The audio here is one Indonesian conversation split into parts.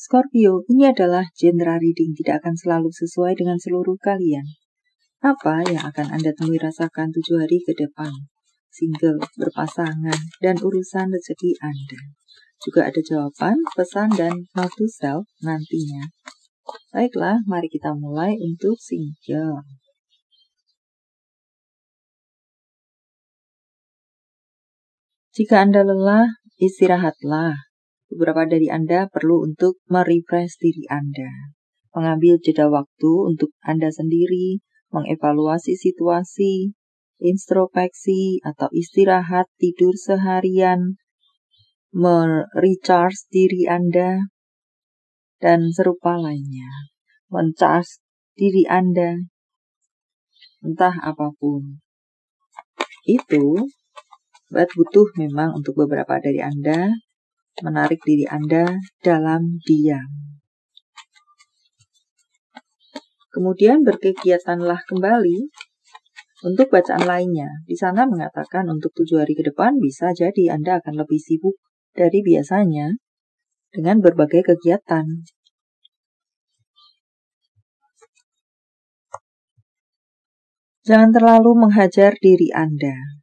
Scorpio, ini adalah genre reading, tidak akan selalu sesuai dengan seluruh kalian. Apa yang akan Anda temui rasakan 7 hari ke depan? Single, berpasangan, dan urusan rezeki Anda. Juga ada jawaban, pesan, dan how to self nantinya. Baiklah, mari kita mulai untuk single. Jika Anda lelah, istirahatlah. Beberapa dari Anda perlu untuk merefresh diri Anda. Mengambil jeda waktu untuk Anda sendiri, mengevaluasi situasi, introspeksi atau istirahat, tidur seharian, merecharge diri Anda, dan serupa lainnya. Men-charge diri Anda, entah apapun. Itu butuh memang untuk beberapa dari Anda menarik diri Anda dalam diam. Kemudian berkegiatanlah kembali untuk bacaan lainnya. Di sana mengatakan untuk 7 hari ke depan bisa jadi Anda akan lebih sibuk dari biasanya dengan berbagai kegiatan. Jangan terlalu menghajar diri Anda.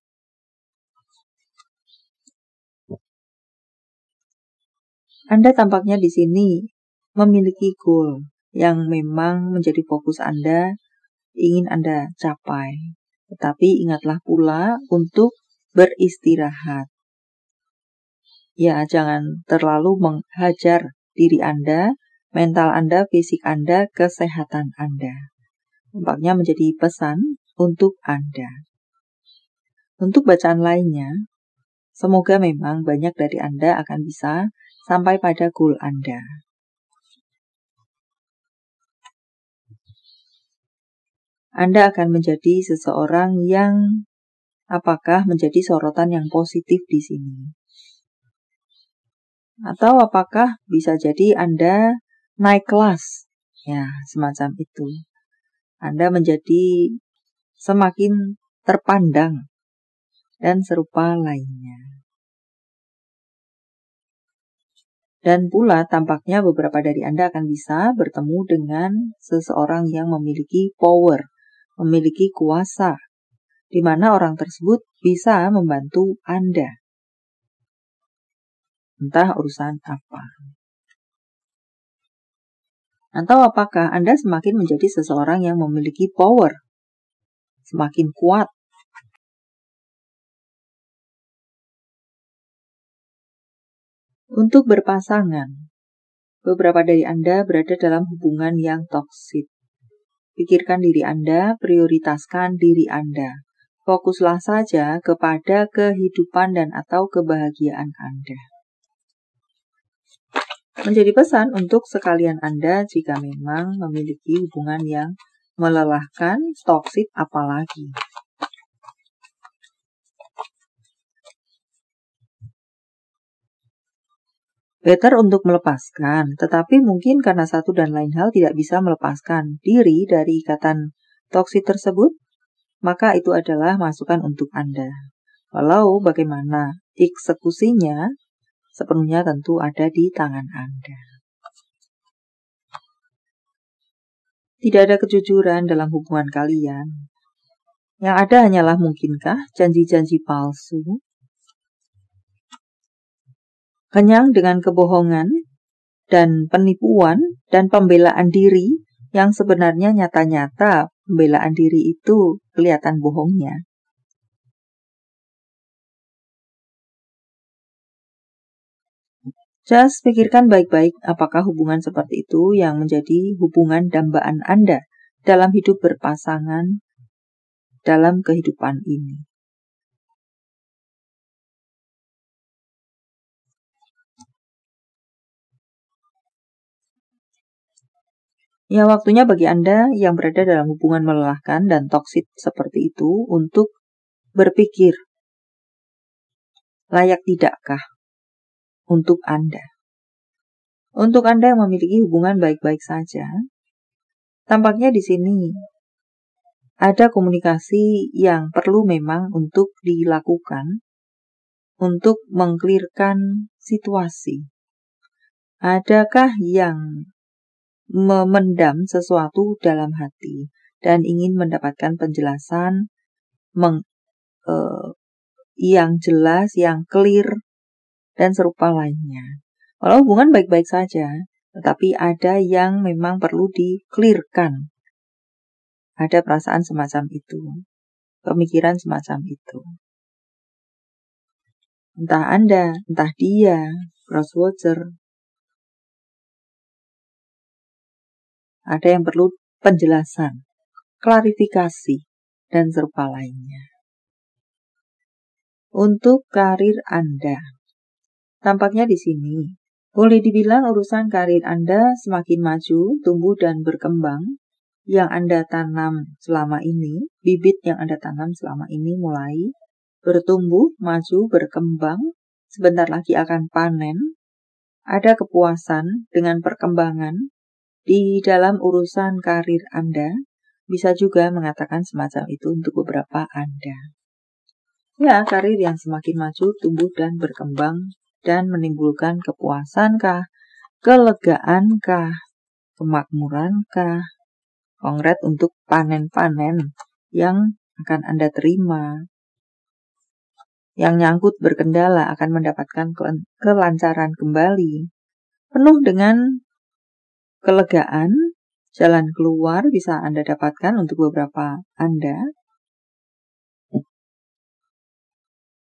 Anda tampaknya di sini memiliki goal yang memang menjadi fokus Anda, ingin Anda capai. Tetapi ingatlah pula untuk beristirahat. Ya, jangan terlalu menghajar diri Anda, mental Anda, fisik Anda, kesehatan Anda. Tampaknya menjadi pesan untuk Anda. Untuk bacaan lainnya, semoga memang banyak dari Anda akan bisa sampai pada goal Anda. Anda akan menjadi seseorang yang apakah menjadi sorotan yang positif di sini. Atau apakah bisa jadi Anda naik kelas. Ya, semacam itu. Anda menjadi semakin terpandang dan serupa lainnya. Dan pula tampaknya beberapa dari Anda akan bisa bertemu dengan seseorang yang memiliki power, memiliki kuasa, di mana orang tersebut bisa membantu Anda. Entah urusan apa. Atau apakah Anda semakin menjadi seseorang yang memiliki power, semakin kuat. Untuk berpasangan, beberapa dari Anda berada dalam hubungan yang toksik. Pikirkan diri Anda, prioritaskan diri Anda. Fokuslah saja kepada kehidupan dan atau kebahagiaan Anda. Menjadi pesan untuk sekalian Anda jika memang memiliki hubungan yang melelahkan, toksik apalagi. Better untuk melepaskan, tetapi mungkin karena satu dan lain hal tidak bisa melepaskan diri dari ikatan toksik tersebut, maka itu adalah masukan untuk Anda. Walau bagaimana eksekusinya, sepenuhnya tentu ada di tangan Anda. Tidak ada kejujuran dalam hubungan kalian. Yang ada hanyalah mungkinkah janji-janji palsu, kenyang dengan kebohongan dan penipuan dan pembelaan diri yang sebenarnya nyata-nyata pembelaan diri itu kelihatan bohongnya. Just pikirkan baik-baik apakah hubungan seperti itu yang menjadi hubungan dambaan Anda dalam hidup berpasangan dalam kehidupan ini. Ya, waktunya bagi Anda yang berada dalam hubungan melelahkan dan toksik seperti itu untuk berpikir, layak tidakkah untuk Anda? Untuk Anda yang memiliki hubungan baik-baik saja, tampaknya di sini ada komunikasi yang perlu memang untuk dilakukan untuk mengklirkan situasi. Adakah yang memendam sesuatu dalam hati dan ingin mendapatkan penjelasan yang jelas, yang clear, dan serupa lainnya? Walau hubungan baik-baik saja, tetapi ada yang memang perlu di-clearkan. Ada perasaan semacam itu, pemikiran semacam itu. Entah Anda, entah dia, crosswatcher, ada yang perlu penjelasan, klarifikasi, dan serupa lainnya. Untuk karir Anda, tampaknya di sini boleh dibilang urusan karir Anda semakin maju, tumbuh, dan berkembang. Yang Anda tanam selama ini, bibit yang Anda tanam selama ini mulai bertumbuh, maju, berkembang, sebentar lagi akan panen. Ada kepuasan dengan perkembangan di dalam urusan karir Anda. Bisa juga mengatakan semacam itu untuk beberapa Anda. Ya, karir yang semakin maju, tumbuh, dan berkembang, dan menimbulkan kepuasankah, kelegaankah, kemakmurankah, kongres untuk panen-panen yang akan Anda terima. Yang nyangkut berkendala akan mendapatkan kelancaran kembali. Penuh dengan kelegaan, jalan keluar bisa Anda dapatkan untuk beberapa Anda.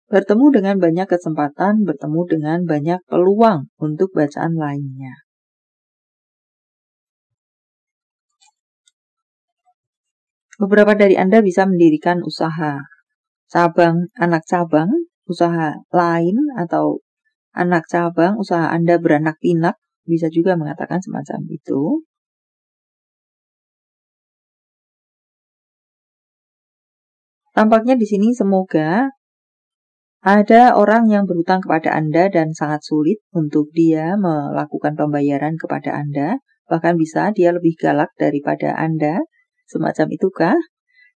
Bertemu dengan banyak kesempatan, bertemu dengan banyak peluang untuk bacaan lainnya. Beberapa dari Anda bisa mendirikan usaha cabang, anak cabang, usaha lain, atau anak cabang, usaha Anda beranak pinak, bisa juga mengatakan semacam itu. Tampaknya di sini semoga ada orang yang berhutang kepada Anda dan sangat sulit untuk dia melakukan pembayaran kepada Anda, bahkan bisa dia lebih galak daripada Anda. Semacam itukah?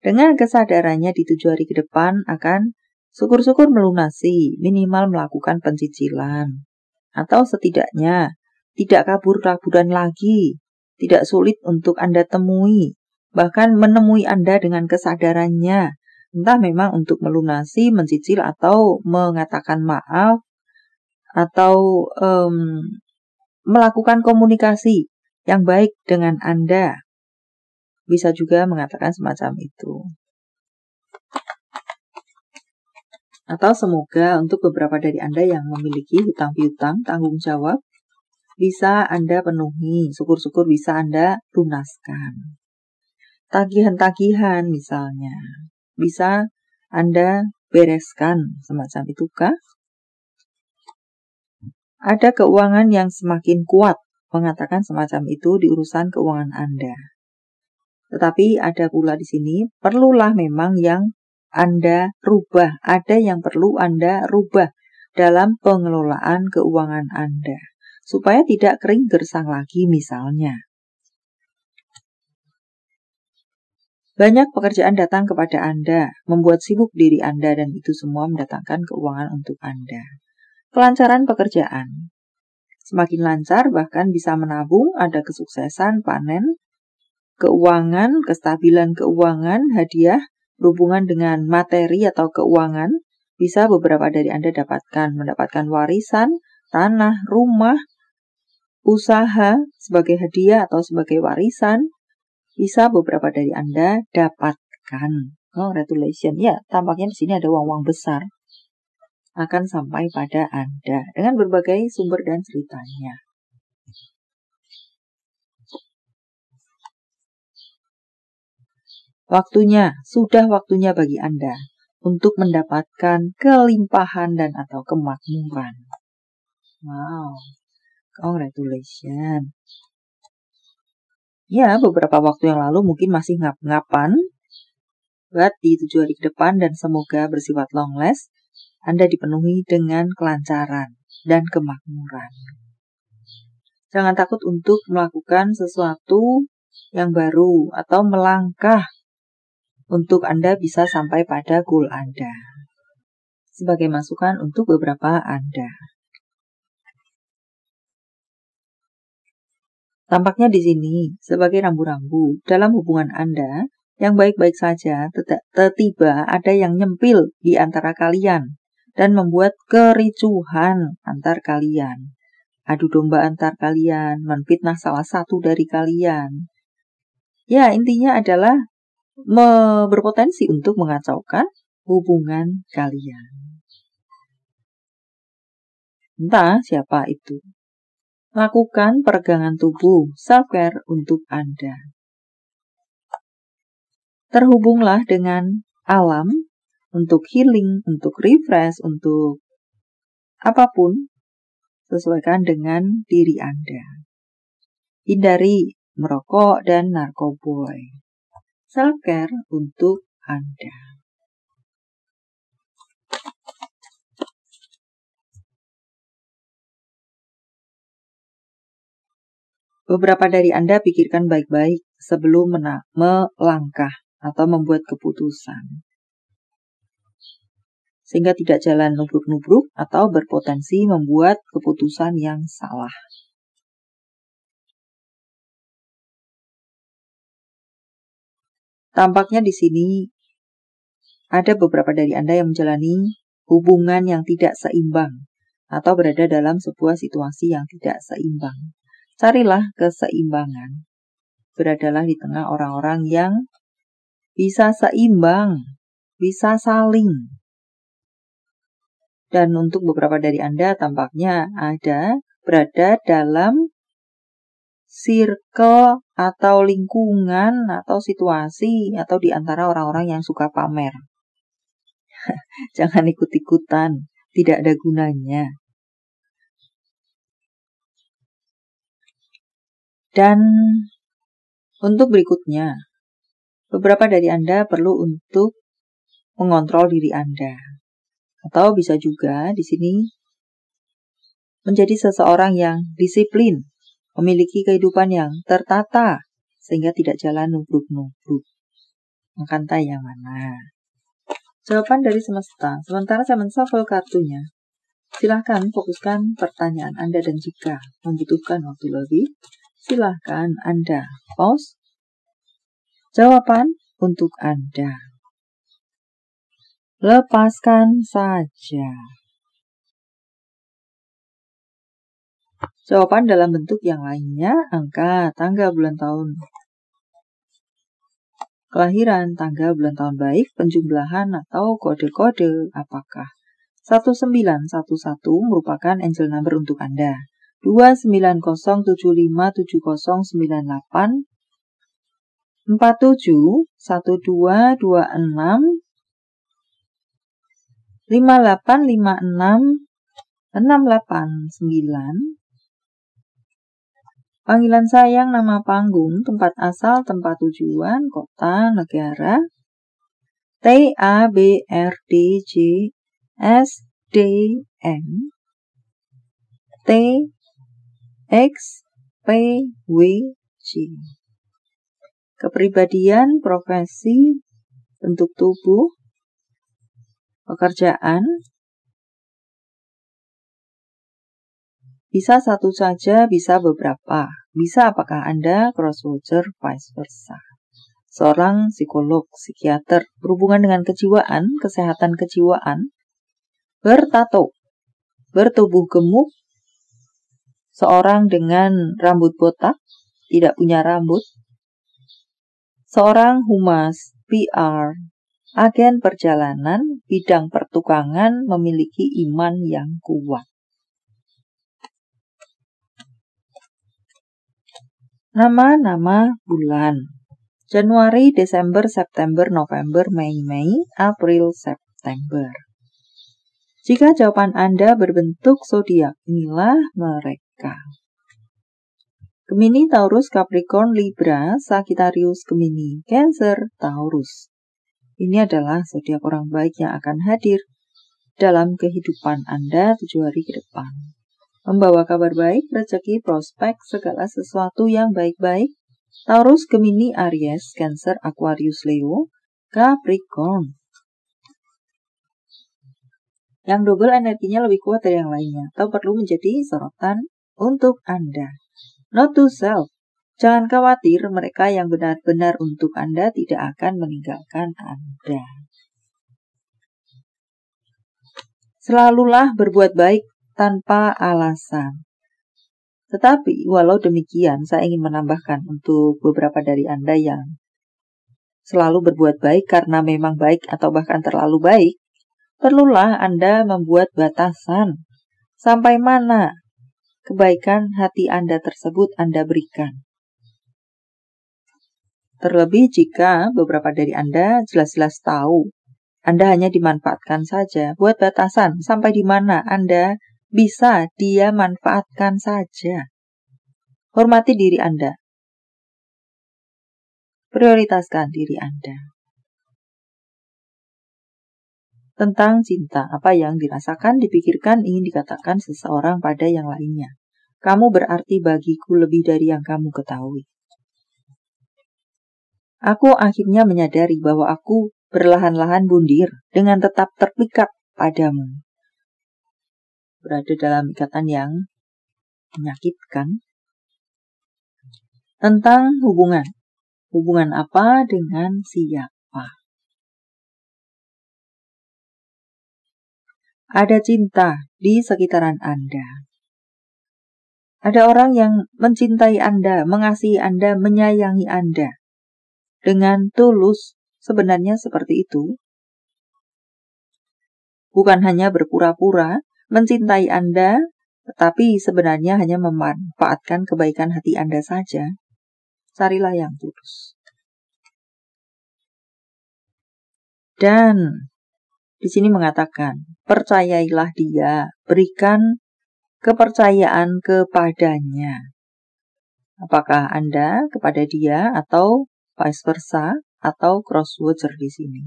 Dengan kesadarannya di 7 hari ke depan akan syukur-syukur melunasi, minimal melakukan pencicilan. Atau setidaknya tidak kabur-kaburan lagi, tidak sulit untuk Anda temui, bahkan menemui Anda dengan kesadarannya. Entah memang untuk melunasi, mencicil, atau mengatakan maaf, atau melakukan komunikasi yang baik dengan Anda. Bisa juga mengatakan semacam itu. Atau semoga untuk beberapa dari Anda yang memiliki hutang piutang, tanggung jawab, bisa Anda penuhi, syukur-syukur bisa Anda lunaskan. Tagihan-tagihan misalnya, bisa Anda bereskan, semacam itukah? Ada keuangan yang semakin kuat, mengatakan semacam itu di urusan keuangan Anda. Tetapi ada pula di sini, perlulah memang yang Anda rubah. Ada yang perlu Anda rubah dalam pengelolaan keuangan Anda. Supaya tidak kering gersang lagi misalnya. Banyak pekerjaan datang kepada Anda, membuat sibuk diri Anda, dan itu semua mendatangkan keuangan untuk Anda. Kelancaran pekerjaan. Semakin lancar, bahkan bisa menabung, ada kesuksesan, panen, keuangan, kestabilan keuangan, hadiah, berhubungan dengan materi atau keuangan, bisa beberapa dari Anda mendapatkan warisan, tanah, rumah, usaha sebagai hadiah atau sebagai warisan, bisa beberapa dari Anda dapatkan. Congratulations. Ya, tampaknya di sini ada uang-uang besar akan sampai pada Anda dengan berbagai sumber dan ceritanya. Sudah waktunya bagi Anda untuk mendapatkan kelimpahan dan atau kemakmuran. Wow, congratulations. Ya, beberapa waktu yang lalu mungkin masih ngap-ngapan, but di 7 hari ke depan dan semoga bersifat long last, Anda dipenuhi dengan kelancaran dan kemakmuran. Jangan takut untuk melakukan sesuatu yang baru atau melangkah untuk Anda bisa sampai pada goal Anda. Sebagai masukan untuk beberapa Anda. Tampaknya di sini sebagai rambu-rambu dalam hubungan Anda yang baik-baik saja, tiba-tiba ada yang nyempil di antara kalian dan membuat kericuhan antar kalian, adu domba antar kalian, menfitnah salah satu dari kalian. Ya, intinya adalah berpotensi untuk mengacaukan hubungan kalian. Entah siapa itu. Lakukan peregangan tubuh, self-care untuk Anda. Terhubunglah dengan alam untuk healing, untuk refresh, untuk apapun, sesuaikan dengan diri Anda. Hindari merokok dan narkoboy. Self-care untuk Anda. Beberapa dari Anda pikirkan baik-baik sebelum melangkah atau membuat keputusan. Sehingga tidak jalan nubruk-nubruk atau berpotensi membuat keputusan yang salah. Tampaknya di sini ada beberapa dari Anda yang menjalani hubungan yang tidak seimbang atau berada dalam sebuah situasi yang tidak seimbang. Carilah keseimbangan. Beradalah di tengah orang-orang yang bisa seimbang, bisa saling. Dan untuk beberapa dari Anda tampaknya berada dalam circle atau lingkungan atau situasi atau di antara orang-orang yang suka pamer. Jangan ikut-ikutan, tidak ada gunanya. Dan untuk berikutnya, beberapa dari Anda perlu untuk mengontrol diri Anda. Atau bisa juga di sini menjadi seseorang yang disiplin, memiliki kehidupan yang tertata, sehingga tidak jalan nubruk-nubruk. Akan yang mana? Jawaban dari semesta. Sementara saya men-shuffle kartunya. Silahkan fokuskan pertanyaan Anda dan jika membutuhkan waktu lebih, silahkan Anda pause. Jawaban untuk Anda. Lepaskan saja. Jawaban dalam bentuk yang lainnya, angka, tanggal, bulan, tahun. Kelahiran, tanggal, bulan, tahun baik, penjumlahan atau kode-kode apakah. 1911 merupakan angel number untuk Anda. 290757098 47 12 26 5856 689. Panggilan sayang, nama panggung, tempat asal, tempat tujuan, kota, negara. TABRDJSDM TXPWJ. Kepribadian, profesi, bentuk tubuh, pekerjaan. Bisa satu saja, bisa beberapa. Bisa apakah Anda crosswatcher, vice versa. Seorang psikolog, psikiater, berhubungan dengan kejiwaan, kesehatan kejiwaan, bertato, bertubuh gemuk, seorang dengan rambut botak, tidak punya rambut, seorang humas, PR, agen perjalanan, bidang pertukangan, memiliki iman yang kuat. Nama-nama bulan. Januari, Desember, September, November, Mei, April, September. Jika jawaban Anda berbentuk zodiak, inilah mereka. Gemini, Taurus, Capricorn, Libra, Sagittarius, Gemini, Cancer, Taurus. Ini adalah zodiak orang baik yang akan hadir dalam kehidupan Anda 7 hari ke depan. Membawa kabar baik, rezeki, prospek, segala sesuatu yang baik-baik. Taurus, Gemini, Aries, Cancer, Aquarius, Leo, Capricorn. Yang double energinya lebih kuat dari yang lainnya, atau perlu menjadi sorotan untuk Anda. Not to self. Jangan khawatir, mereka yang benar-benar untuk Anda tidak akan meninggalkan Anda. Selalulah berbuat baik tanpa alasan. Tetapi walau demikian, saya ingin menambahkan untuk beberapa dari Anda yang selalu berbuat baik karena memang baik atau bahkan terlalu baik, perlulah Anda membuat batasan. Sampai mana kebaikan hati Anda tersebut Anda berikan. Terlebih jika beberapa dari Anda jelas-jelas tahu Anda hanya dimanfaatkan saja. Buat batasan sampai di mana Anda bisa dia manfaatkan saja. Hormati diri Anda. Prioritaskan diri Anda. Tentang cinta, apa yang dirasakan, dipikirkan, ingin dikatakan seseorang pada yang lainnya. Kamu berarti bagiku lebih dari yang kamu ketahui. Aku akhirnya menyadari bahwa aku berlahan-lahan bundir dengan tetap terpikat padamu. Berada dalam ikatan yang menyakitkan. Tentang hubungan. Hubungan apa dengan siapa? Ada cinta di sekitaran Anda. Ada orang yang mencintai Anda, mengasihi Anda, menyayangi Anda. Dengan tulus, sebenarnya seperti itu. Bukan hanya berpura-pura mencintai Anda, tetapi sebenarnya hanya memanfaatkan kebaikan hati Anda saja. Carilah yang tulus. Dan di sini mengatakan, percayailah dia, berikan kepercayaan kepadanya. Apakah Anda kepada dia atau vice versa atau crossword di sini?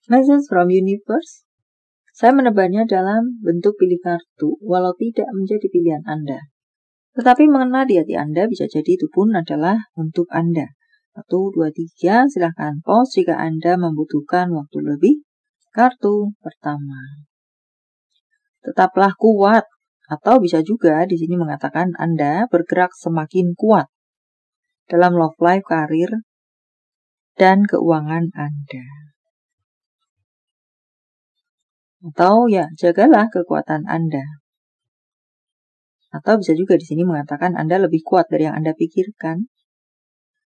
Message from universe. Saya menebarnya dalam bentuk pilih kartu, walau tidak menjadi pilihan Anda. Tetapi mengena di hati Anda bisa jadi itu pun adalah untuk Anda. 1, 2, 3, silahkan pause jika Anda membutuhkan waktu lebih. Kartu pertama. Tetaplah kuat, atau bisa juga di sini mengatakan Anda bergerak semakin kuat dalam love life, karir, dan keuangan Anda. Atau ya, jagalah kekuatan Anda. Atau bisa juga di sini mengatakan Anda lebih kuat dari yang Anda pikirkan.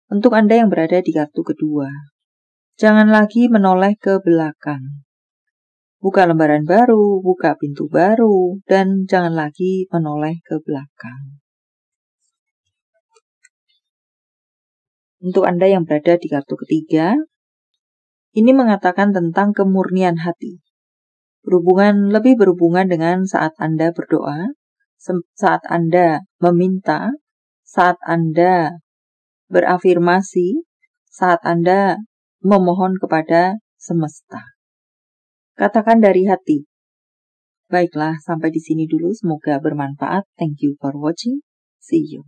Untuk Anda yang berada di kartu kedua, jangan lagi menoleh ke belakang. Buka lembaran baru, buka pintu baru, dan jangan lagi menoleh ke belakang. Untuk Anda yang berada di kartu ketiga, ini mengatakan tentang kemurnian hati. Lebih berhubungan dengan saat Anda berdoa, saat Anda meminta, saat Anda berafirmasi, saat Anda memohon kepada semesta. Katakan dari hati. Baiklah, sampai di sini dulu. Semoga bermanfaat. Thank you for watching. See you.